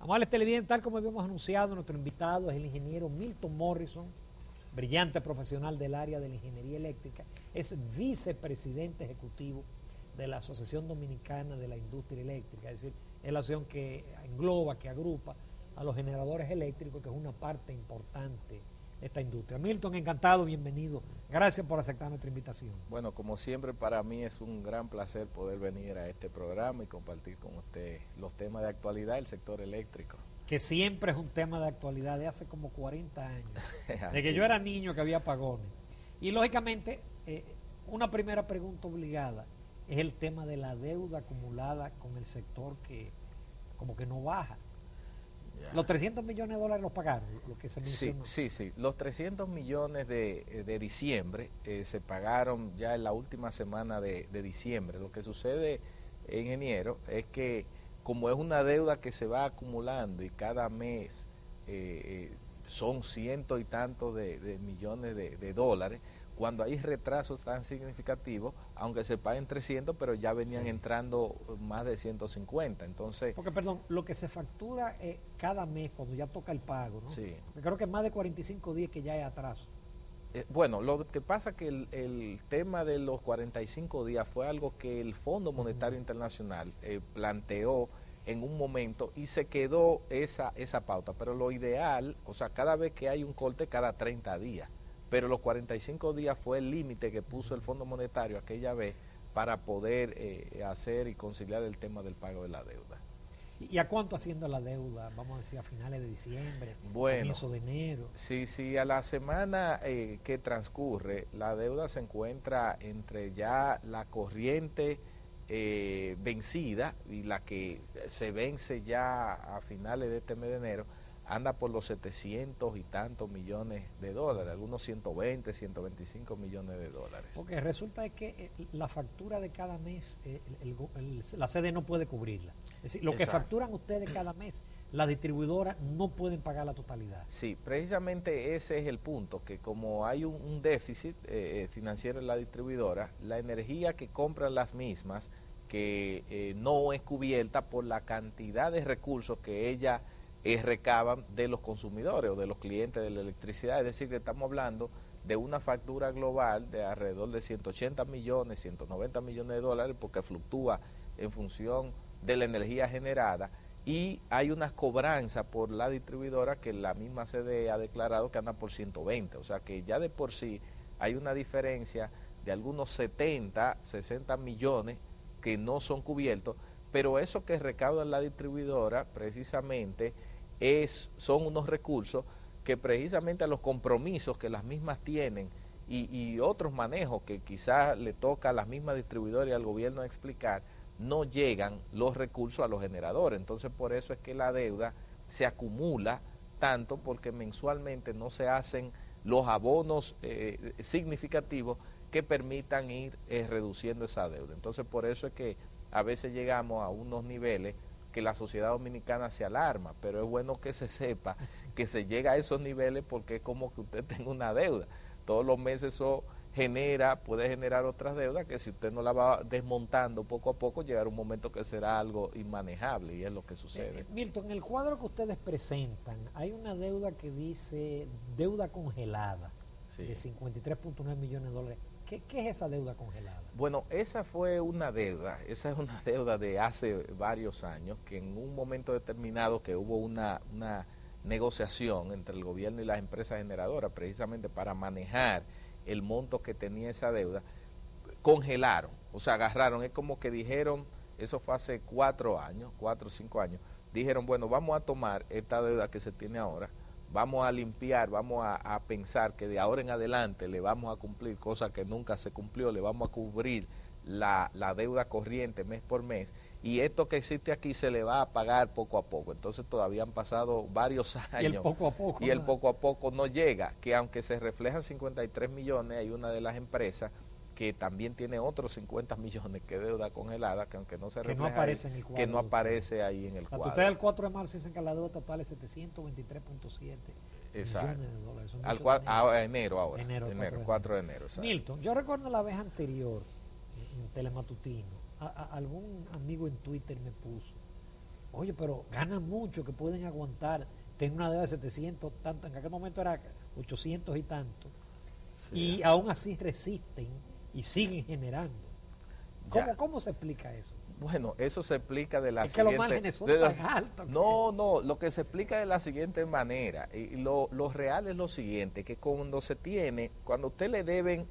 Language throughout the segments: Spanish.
Amables televidentes, tal como habíamos anunciado, nuestro invitado es el ingeniero Milton Morrison, brillante profesional del área de la ingeniería eléctrica, es vicepresidente ejecutivo de la Asociación Dominicana de la Industria Eléctrica, es decir, es la asociación que engloba, que agrupa a los generadores eléctricos, que es una parte importante de esta industria. Milton, encantado, bienvenido. Gracias por aceptar nuestra invitación. Bueno, como siempre, para mí es un gran placer poder venir a este programa y compartir con usted los temas de actualidad del sector eléctrico. Que siempre es un tema de actualidad, de hace como 40 años, de que yo era niño que había apagones. Y lógicamente, una primera pregunta obligada es el tema de la deuda acumulada con el sector que como que no baja. Ya. Los 300 millones de dólares los pagaron, lo que se mencionó. Sí. Los 300 millones de diciembre se pagaron ya en la última semana de diciembre. Lo que sucede, ingeniero, es que como es una deuda que se va acumulando y cada mes son cientos y tantos de millones de dólares, cuando hay retrasos tan significativos, aunque se paguen 300, pero ya venían entrando más de 150, entonces... Porque, perdón, lo que se factura cada mes, cuando ya toca el pago, ¿no? Sí. Porque creo que es más de 45 días que ya hay atraso. Bueno, lo que pasa es que el tema de los 45 días fue algo que el Fondo Monetario Internacional planteó en un momento y se quedó esa pauta, pero lo ideal, o sea, cada vez que hay un corte, cada 30 días. Pero los 45 días fue el límite que puso el Fondo Monetario aquella vez para poder hacer y conciliar el tema del pago de la deuda. ¿Y a cuánto haciendo la deuda? Vamos a decir a finales de diciembre, comienzo de enero. Sí, a la semana que transcurre, la deuda se encuentra entre ya la corriente vencida y la que se vence ya a finales de este mes de enero, anda por los 700 y tantos millones de dólares, algunos 120, 125 millones de dólares. Porque resulta que la factura de cada mes, la sede no puede cubrirla. Es decir, lo que facturan ustedes cada mes, las distribuidoras no pueden pagar la totalidad. Sí, precisamente ese es el punto, que como hay un déficit financiero en la distribuidora, la energía que compran las mismas, que no es cubierta por la cantidad de recursos que ella recaban de los consumidores o de los clientes de la electricidad, es decir, que estamos hablando de una factura global de alrededor de 180 millones, 190 millones de dólares, porque fluctúa en función de la energía generada, y hay unas cobranzas por la distribuidora que la misma CDE ha declarado que anda por 120, o sea que ya de por sí hay una diferencia de algunos 70, 60 millones que no son cubiertos, pero eso que recauda la distribuidora precisamente son unos recursos que precisamente a los compromisos que las mismas tienen y otros manejos que quizás le toca a las mismas distribuidoras y al gobierno explicar, no llegan los recursos a los generadores. Entonces por eso es que la deuda se acumula tanto, porque mensualmente no se hacen los abonos significativos que permitan ir reduciendo esa deuda. Entonces por eso es que a veces llegamos a unos niveles que la sociedad dominicana se alarma, pero es bueno que se sepa que se llega a esos niveles porque es como que usted tenga una deuda. Todos los meses eso puede generar otras deudas que si usted no la va desmontando poco a poco, llegará un momento que será algo inmanejable, y es lo que sucede. Milton, en el cuadro que ustedes presentan, hay una deuda que dice deuda congelada, de 53.9 millones de dólares. ¿Qué es esa deuda congelada? Bueno, esa es una deuda de hace varios años, que en un momento determinado que hubo una negociación entre el gobierno y las empresas generadoras, precisamente para manejar el monto que tenía esa deuda, congelaron, o sea, agarraron, es como que dijeron, eso fue hace 4 o 5 años, dijeron, bueno, vamos a tomar esta deuda que se tiene ahora, vamos a limpiar, vamos a pensar que de ahora en adelante le vamos a cumplir cosas que nunca se cumplió, le vamos a cubrir la deuda corriente mes por mes, y esto que existe aquí se le va a pagar poco a poco. Entonces todavía han pasado varios años. Y el poco a poco no llega, que aunque se reflejan 53 millones, hay una de las empresas que también tiene otros 50 millones que deuda congelada, que aunque no se refleja, no aparece ahí, en el cuadro, que no aparece ahí en el cuadro. Ustedes el 4 de marzo dicen que la deuda total es 723.7 millones de dólares. Enero, 4 de enero. Exacto. Milton, yo recuerdo la vez anterior, en Telematutino, algún amigo en Twitter me puso oye, pero ganan mucho, que pueden aguantar, tienen una deuda de 700, tanto, en aquel momento era 800 y tanto, y aún así resisten y siguen generando. ¿Cómo se explica eso? Bueno, eso se explica de la es siguiente... que los márgenes son tan altos. No, lo que se explica de la siguiente manera, y lo real es lo siguiente, que cuando usted le deben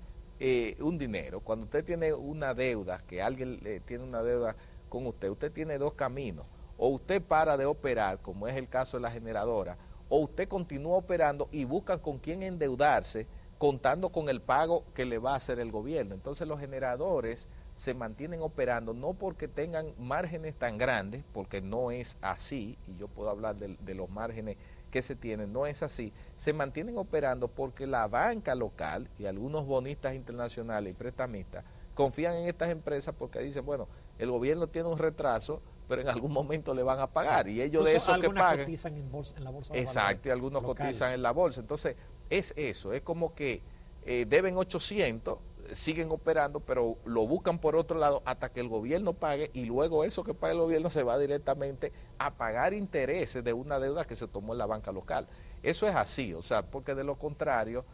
un dinero, cuando usted tiene una deuda, que alguien tiene una deuda con usted tiene dos caminos, o usted para de operar, como es el caso de la generadora, o usted continúa operando y busca con quién endeudarse, contando con el pago que le va a hacer el gobierno. Entonces los generadores se mantienen operando no porque tengan márgenes tan grandes, porque no es así, y yo puedo hablar de los márgenes que se tienen, no es así, se mantienen operando porque la banca local y algunos bonistas internacionales y prestamistas confían en estas empresas porque dicen, bueno, el gobierno tiene un retraso, pero en algún momento le van a pagar, y ellos de eso que pagan... cotizan en la bolsa de exacto, y algunos local. Cotizan en la bolsa. Entonces, es eso, es como que deben 800, siguen operando, pero lo buscan por otro lado hasta que el gobierno pague, y luego eso que paga el gobierno se va directamente a pagar intereses de una deuda que se tomó en la banca local. Eso es así, o sea, porque de lo contrario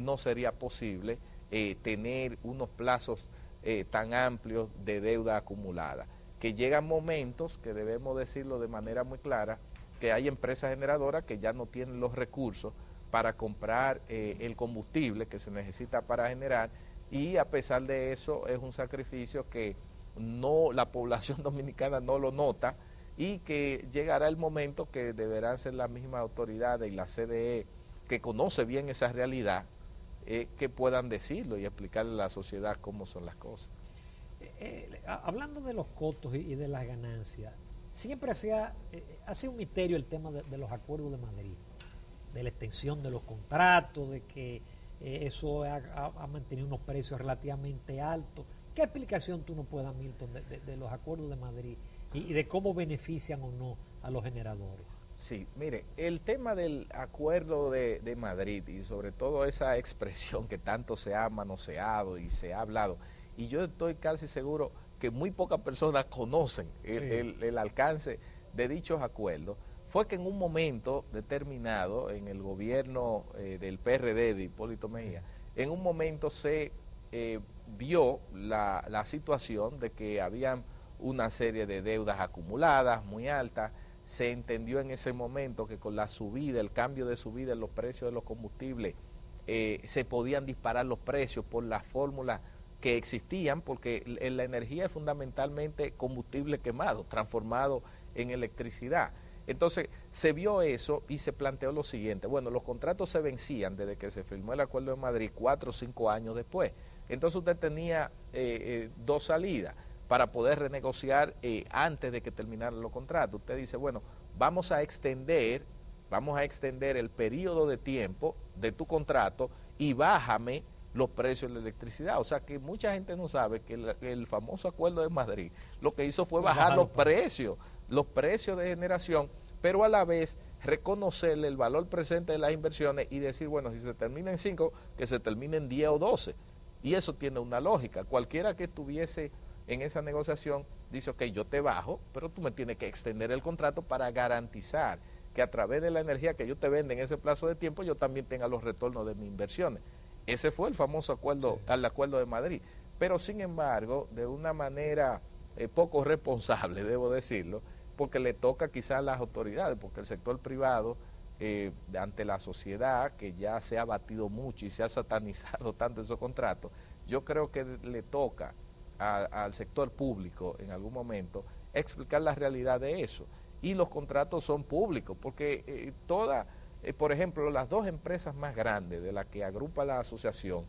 no sería posible tener unos plazos tan amplios de deuda acumulada, que llegan momentos, que debemos decirlo de manera muy clara, que hay empresas generadoras que ya no tienen los recursos para comprar el combustible que se necesita para generar, y a pesar de eso es un sacrificio que la población dominicana no lo nota, y que llegará el momento que deberán ser las mismas autoridades y la CDE, que conoce bien esa realidad, que puedan decirlo y explicarle a la sociedad cómo son las cosas. Hablando de los costos y de las ganancias, siempre ha sido un misterio el tema de los acuerdos de Madrid, de la extensión de los contratos, de que eso ha mantenido unos precios relativamente altos. ¿Qué explicación tú nos puedes dar, Milton, de los acuerdos de Madrid y de cómo benefician o no a los generadores? Sí, mire, el tema del acuerdo de Madrid, y sobre todo esa expresión que tanto se ha manoseado y se ha hablado, y yo estoy casi seguro que muy pocas personas conocen el alcance de dichos acuerdos, fue que en un momento determinado en el gobierno del PRD de Hipólito Mejía, en un momento se vio la situación de que habían una serie de deudas acumuladas muy altas. Se entendió en ese momento que con la subida, el cambio de subida en los precios de los combustibles, se podían disparar los precios por las fórmulas que existían, porque la energía es fundamentalmente combustible quemado, transformado en electricidad. Entonces se vio eso y se planteó lo siguiente: bueno, los contratos se vencían desde que se firmó el Acuerdo de Madrid 4 o 5 años después. Entonces usted tenía dos salidas para poder renegociar antes de que terminaran los contratos. Usted dice, bueno, vamos a extender el periodo de tiempo de tu contrato y bájame los precios de la electricidad. O sea que mucha gente no sabe que el famoso Acuerdo de Madrid lo que hizo fue bajar los precios de generación, pero a la vez reconocerle el valor presente de las inversiones y decir, bueno, si se termina en 5, que se termine en 10 o 12. Y eso tiene una lógica. Cualquiera que estuviese en esa negociación dice, ok, yo te bajo, pero tú me tienes que extender el contrato para garantizar que a través de la energía que yo te vende en ese plazo de tiempo, yo también tenga los retornos de mis inversiones. Ese fue el famoso acuerdo, al Acuerdo de Madrid. Pero sin embargo, de una manera poco responsable, debo decirlo, porque le toca quizás a las autoridades, porque el sector privado, ante la sociedad, que ya se ha batido mucho y se ha satanizado tanto esos contratos, yo creo que le toca al sector público en algún momento explicar la realidad de eso. Y los contratos son públicos, porque por ejemplo, las dos empresas más grandes de las que agrupa la asociación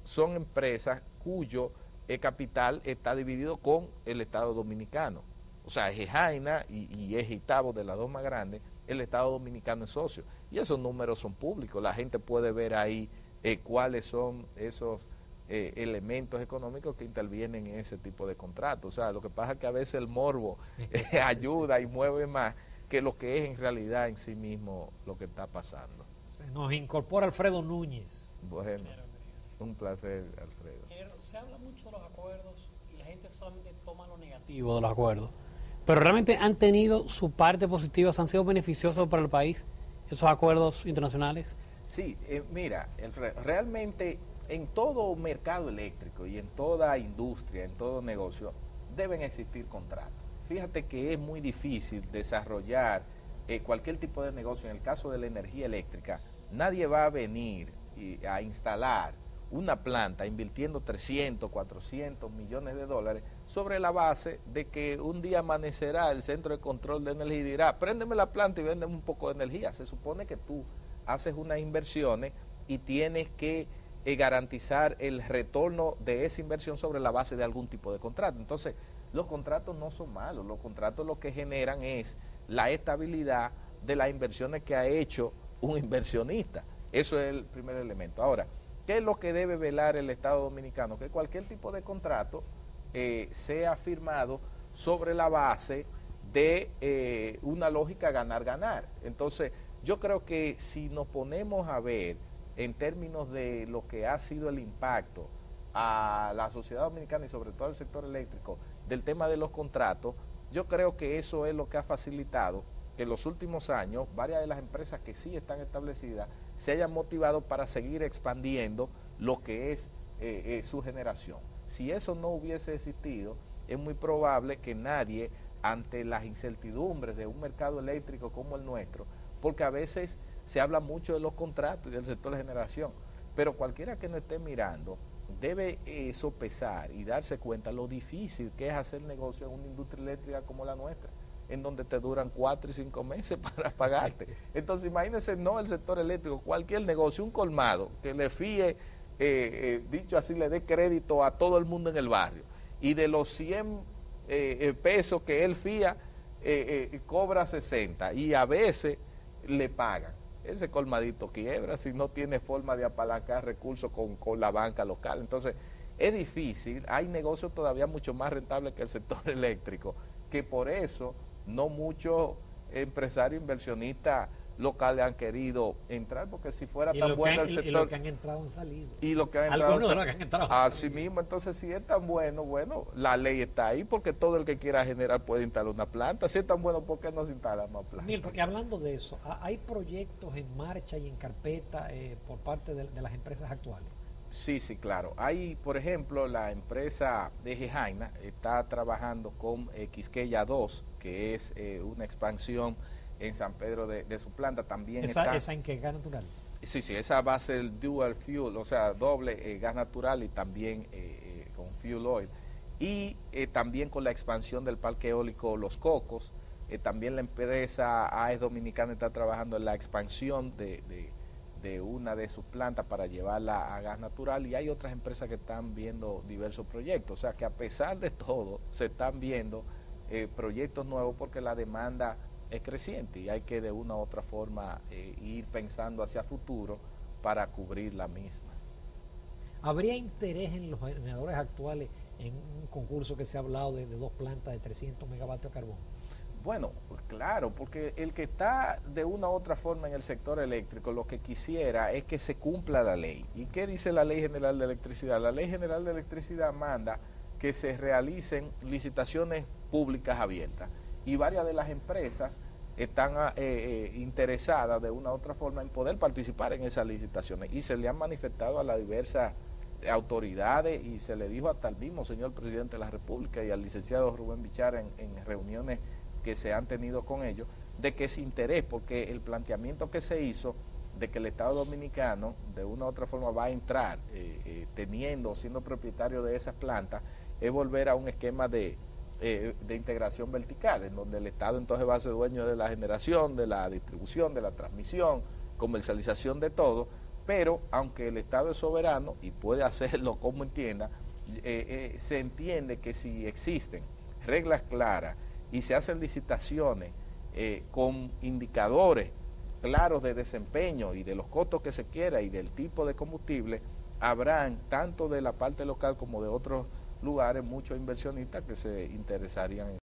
son empresas cuyo capital está dividido con el Estado Dominicano. O sea, es Jaina y es Itabo, de las dos más grandes, el Estado Dominicano es socio. Y esos números son públicos, la gente puede ver ahí cuáles son esos elementos económicos que intervienen en ese tipo de contratos. O sea, lo que pasa es que a veces el morbo ayuda y mueve más que lo que es en realidad en sí mismo lo que está pasando. Se nos incorpora Alfredo Núñez. Bueno, un placer, Alfredo. Se habla mucho de los acuerdos y la gente solamente toma lo negativo de los acuerdos. pero realmente han tenido su parte positiva, han sido beneficiosos para el país, esos acuerdos internacionales. Sí, mira, realmente en todo mercado eléctrico y en toda industria, en todo negocio, deben existir contratos. Fíjate que es muy difícil desarrollar cualquier tipo de negocio. En el caso de la energía eléctrica, nadie va a venir a instalar una planta invirtiendo 300, 400 millones de dólares sobre la base de que un día amanecerá el centro de control de energía y dirá, préndeme la planta y véndeme un poco de energía. Se supone que tú haces unas inversiones y tienes que garantizar el retorno de esa inversión sobre la base de algún tipo de contrato. Entonces, los contratos no son malos, los contratos lo que generan es la estabilidad de las inversiones que ha hecho un inversionista. Eso es el primer elemento. Ahora, ¿qué es lo que debe velar el Estado Dominicano? Que cualquier tipo de contrato sea firmado sobre la base de una lógica ganar-ganar. Entonces, yo creo que si nos ponemos a ver en términos de lo que ha sido el impacto a la sociedad dominicana y sobre todo al sector eléctrico del tema de los contratos, yo creo que eso es lo que ha facilitado que en los últimos años varias de las empresas que sí están establecidas se hayan motivado para seguir expandiendo lo que es su generación. Si eso no hubiese existido, es muy probable que nadie, ante las incertidumbres de un mercado eléctrico como el nuestro, porque a veces se habla mucho de los contratos y del sector de generación, pero cualquiera que nos esté mirando debe sopesar y darse cuenta lo difícil que es hacer negocio en una industria eléctrica como la nuestra, en donde te duran 4 y 5 meses para pagarte. Entonces imagínense, no el sector eléctrico, cualquier negocio, un colmado, que le fíe, dicho así, le dé crédito a todo el mundo en el barrio, y de los 100 pesos que él fía, cobra 60, y a veces le pagan. Ese colmadito quiebra si no tiene forma de apalancar recursos con la banca local. Entonces, es difícil. Hay negocios todavía mucho más rentables que el sector eléctrico, que por eso no muchos empresarios inversionistas locales han querido entrar, porque si fuera tan bueno el sector... Y los que han entrado han salido. Y los que han entrado, algunos de los que han entrado han así mismo. Entonces, si es tan bueno, la ley está ahí, porque todo el que quiera generar puede instalar una planta. Si es tan bueno, ¿por qué no se instala más plantas? Milton, y hablando de eso, ¿hay proyectos en marcha y en carpeta por parte de las empresas actuales? Sí, claro. Hay, por ejemplo, la empresa de Gejaina está trabajando con Quisqueya 2, que es una expansión en San Pedro de su planta. También ¿Esa en qué? ¿Gas natural? Sí, esa va a ser dual fuel, o sea, doble gas natural y también con fuel oil. Y también con la expansión del parque eólico Los Cocos. También la empresa AES Dominicana está trabajando en la expansión de una de sus plantas para llevarla a gas natural, y hay otras empresas que están viendo diversos proyectos. O sea que a pesar de todo se están viendo proyectos nuevos, porque la demanda es creciente y hay que de una u otra forma ir pensando hacia futuro para cubrir la misma. ¿Habría interés en los generadores actuales en un concurso que se ha hablado de 2 plantas de 300 megavatios de carbón? Bueno, claro, porque el que está de una u otra forma en el sector eléctrico lo que quisiera es que se cumpla la ley. ¿Y qué dice la Ley General de Electricidad? La Ley General de Electricidad manda que se realicen licitaciones públicas abiertas, y varias de las empresas están interesadas de una u otra forma en poder participar en esas licitaciones, y se le han manifestado a las diversas autoridades, y se le dijo hasta al mismo señor presidente de la República y al licenciado Rubén Bichar en reuniones que se han tenido con ellos, de que es interés, porque el planteamiento que se hizo de que el Estado Dominicano de una u otra forma va a entrar siendo propietario de esas plantas, es volver a un esquema de integración vertical, en donde el Estado entonces va a ser dueño de la generación, de la distribución, de la transmisión, comercialización de todo, pero aunque el Estado es soberano y puede hacerlo como entienda, se entiende que si existen reglas claras y se hacen licitaciones con indicadores claros de desempeño y de los costos que se quiera y del tipo de combustible, habrán tanto de la parte local como de otros lugares muchos inversionistas que se interesarían en